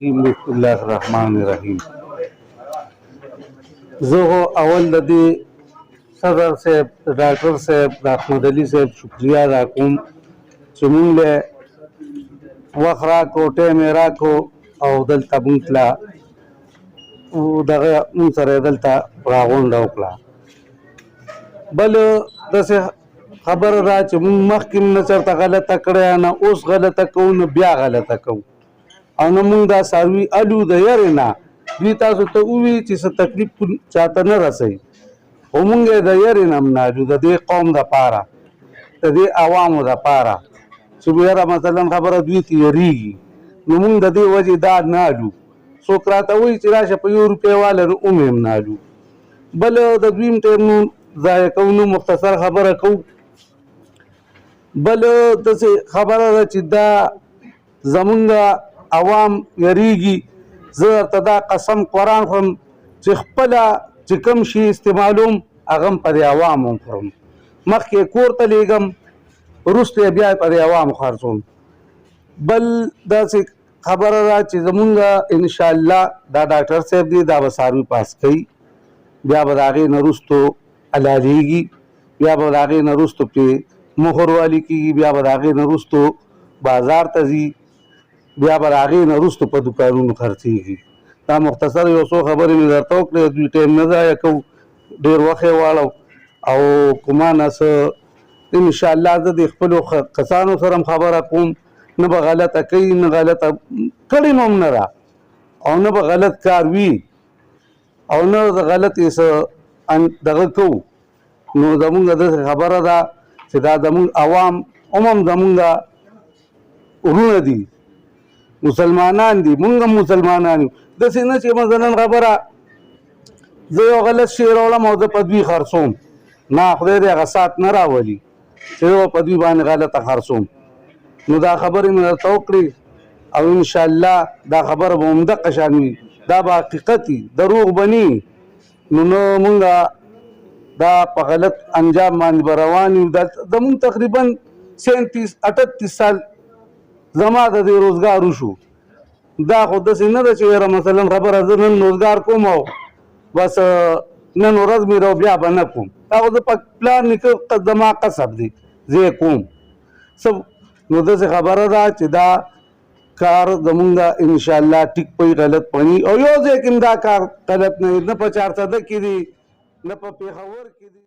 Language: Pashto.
بسم الله الرحمن الرحیم. زه اول د دې صدر صاحب ډاکټر صاحب د احمد علي صاحب شکریه ادا کوم چې مونږ له وخت راکړو ټایم یې راکړو او دلته مونږ ته دغه مونږ سره یې دلته راغونډه وکړه. بل داسې خبره ده چې مونږ مخکې نه چېرته غلطه کړې نه اوس غلطه کوو نه بیا غلطه کوو او نه مونږ دا څاروي الو د یارې نه دوی تاسو ته ووایي چې څه تکلیف چاته نه رسوي خو مونږ یې د یارې نه هم نه الو د دې قوم دپاره د دې عوامو دپاره چې یاره مثلا خبره دوی ته یېرېږي نو مونږ د دې وجې دا نه الو. څوک راته وایي چې راشه په 1 روپۍ واله نو هم یې نه الو. بل د دویم ټایم نو ضایع کوو نو مختصر خبره کوو. بل داسې خبره ده چې دا زمونږ عوام یریږي. زه درته دا قسم قرآن خورم چې خپله چې کوم شي استعمالوم هغه هم په دې عوامو خورم. مخکې کور ته لیږم وروسته یې بیا په دې عوامو خرڅوم. بل داسې خبره ده چې زمونږ انشاءالله دا ډاکټر صاحب دی دا به څاروي پاس کوي بیا به د هغې نه وروستو علاجېږي بیا به د هغې نه وروستو پرې مهر والي کېږي بیا به د هغې نه وروستو بازار ته ځي بیا به د هغې نه وروستو په دوکانونو خرڅېږي. دا مختصر یو څو خبرې مې درته وکړې دوی ټایم نه ضایع کوو ډېر وخت یې واړو او کوما نه څه انشاءالله زه د خپلو کسانو سره هم خبره کوم نه به غلطه کوي نه غلطه کړې نو هم نه ده او نه به غلط کار وي او نه د غلطې څه دغه کوو. نو زمونږ داسې خبره ده چې دا زمونږ عوام هم زمونږ ورونه دي مسلمانان دي مونږ هم مسلمانان یو. داسې نه چې مثلا خبره زه یو غلط شی راوړم او زه په دوی خرڅوم نه خدای دې هغه سات نه راولي چې زه په دوی باندې غلطه خرڅوم. نو دا خبرې مې درته وکړې او انشاءالله دا خبره به همدغه شان وي دا به حقیقت وي دروغ به نه وي. نو مونږ دا په غلط انجام باندې به روان یو. دا زمونږ تقریبا 37-38 سال زما د دې روزګار وشو. دا خو داسې نه ده چې یاره مثلا خبره زه نن روزګار کوم او بس نن ورځ مې رو بیا به نه کوم. دا خو زه په پلان نیکه زما قصب دی زه یې کوم. نو داسې خبره ده چې دا کار زمونږ انشاءالله ټیک پوي غلط پني او یو ځای کې دا کار غلط نه په 400 کې دي نه په پېښور کې دي.